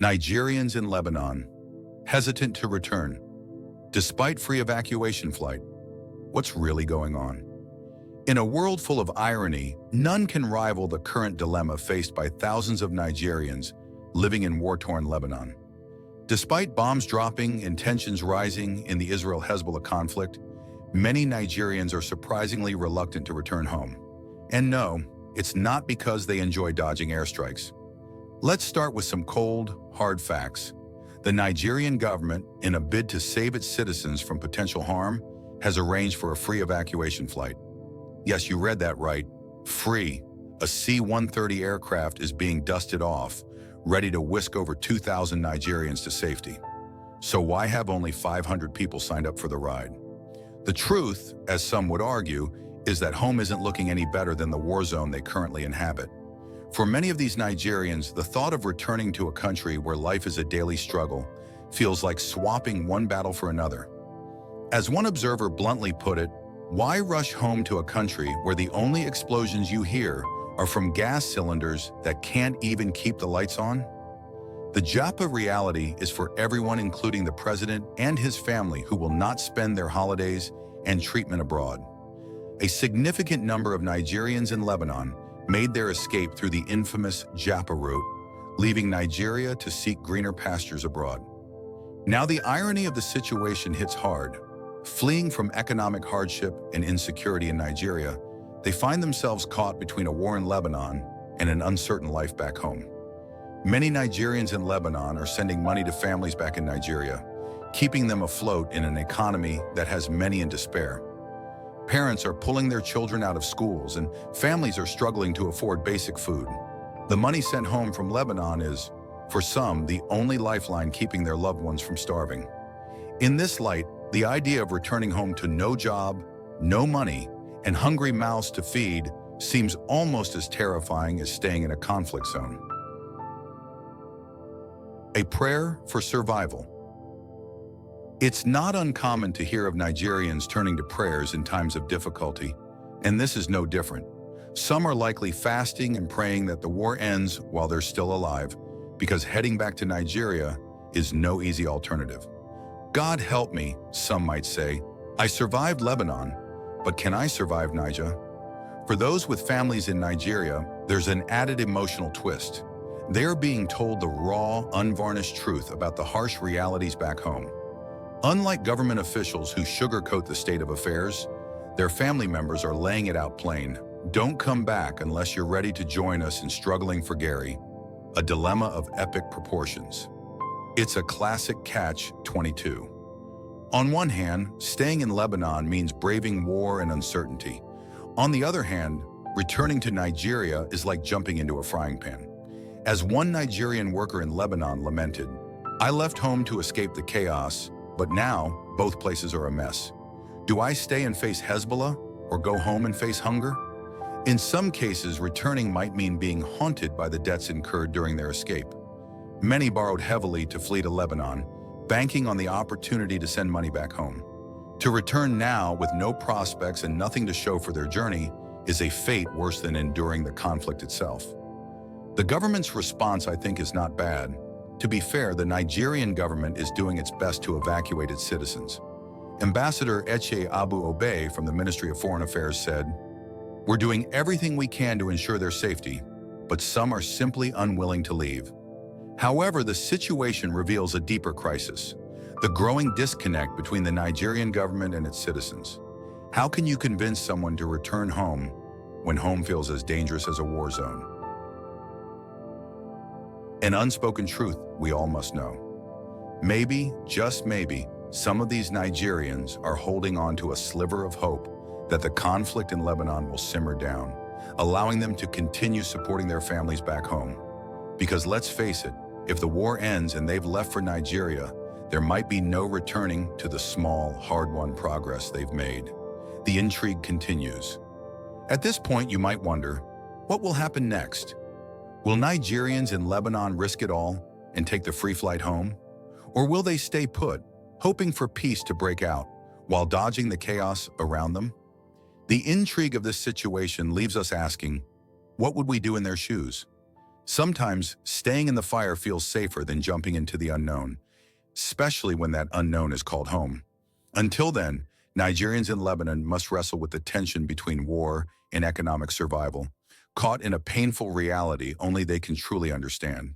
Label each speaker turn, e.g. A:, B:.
A: Nigerians in Lebanon, hesitant to return, despite free evacuation flight. What's really going on? In a world full of irony, none can rival the current dilemma faced by thousands of Nigerians living in war-torn Lebanon. Despite bombs dropping and tensions rising in the Israel-Hezbollah conflict, many Nigerians are surprisingly reluctant to return home. And no, it's not because they enjoy dodging airstrikes. Let's start with some cold, hard facts. The Nigerian government, in a bid to save its citizens from potential harm, has arranged for a free evacuation flight. Yes, you read that right. Free. A C-130 aircraft is being dusted off, ready to whisk over 2,000 Nigerians to safety. So why have only 500 people signed up for the ride? The truth, as some would argue, is that home isn't looking any better than the war zone they currently inhabit. For many of these Nigerians, the thought of returning to a country where life is a daily struggle feels like swapping one battle for another. As one observer bluntly put it, why rush home to a country where the only explosions you hear are from gas cylinders that can't even keep the lights on? The Japa reality is for everyone, including the president and his family, who will not spend their holidays and treatment abroad. A significant number of Nigerians in Lebanon made their escape through the infamous Japa route, leaving Nigeria to seek greener pastures abroad. Now the irony of the situation hits hard. Fleeing from economic hardship and insecurity in Nigeria, they find themselves caught between a war in Lebanon and an uncertain life back home. Many Nigerians in Lebanon are sending money to families back in Nigeria, keeping them afloat in an economy that has many in despair. Parents are pulling their children out of schools, and families are struggling to afford basic food. The money sent home from Lebanon is, for some, the only lifeline keeping their loved ones from starving. In this light, the idea of returning home to no job, no money, and hungry mouths to feed seems almost as terrifying as staying in a conflict zone. A prayer for survival. It's not uncommon to hear of Nigerians turning to prayers in times of difficulty, and this is no different. Some are likely fasting and praying that the war ends while they're still alive, because heading back to Nigeria is no easy alternative. God help me, some might say. I survived Lebanon, but can I survive Niger? For those with families in Nigeria, there's an added emotional twist. They're being told the raw, unvarnished truth about the harsh realities back home. Unlike government officials who sugarcoat the state of affairs, their family members are laying it out plain. Don't come back unless you're ready to join us in struggling for Gary, a dilemma of epic proportions. It's a classic catch-22. On one hand, staying in Lebanon means braving war and uncertainty. On the other hand, returning to Nigeria is like jumping into a frying pan. As one Nigerian worker in Lebanon lamented, "I left home to escape the chaos, but now both places are a mess. Do I stay and face Hezbollah or go home and face hunger?" In some cases, returning might mean being haunted by the debts incurred during their escape. Many borrowed heavily to flee to Lebanon, banking on the opportunity to send money back home. To return now with no prospects and nothing to show for their journey is a fate worse than enduring the conflict itself. The government's response, I think, is not bad. To be fair, the Nigerian government is doing its best to evacuate its citizens. Ambassador Eche Abu Obey from the Ministry of Foreign Affairs said, "We're doing everything we can to ensure their safety, but some are simply unwilling to leave." However, the situation reveals a deeper crisis, the growing disconnect between the Nigerian government and its citizens. How can you convince someone to return home when home feels as dangerous as a war zone? An unspoken truth we all must know. Maybe, just maybe, some of these Nigerians are holding on to a sliver of hope that the conflict in Lebanon will simmer down, allowing them to continue supporting their families back home. Because let's face it, if the war ends and they've left for Nigeria, there might be no returning to the small, hard-won progress they've made. The intrigue continues. At this point, you might wonder, what will happen next? Will Nigerians in Lebanon risk it all and take the free flight home? Or will they stay put, hoping for peace to break out, while dodging the chaos around them? The intrigue of this situation leaves us asking, what would we do in their shoes? Sometimes staying in the fire feels safer than jumping into the unknown, especially when that unknown is called home. Until then, Nigerians in Lebanon must wrestle with the tension between war and economic survival, caught in a painful reality only they can truly understand.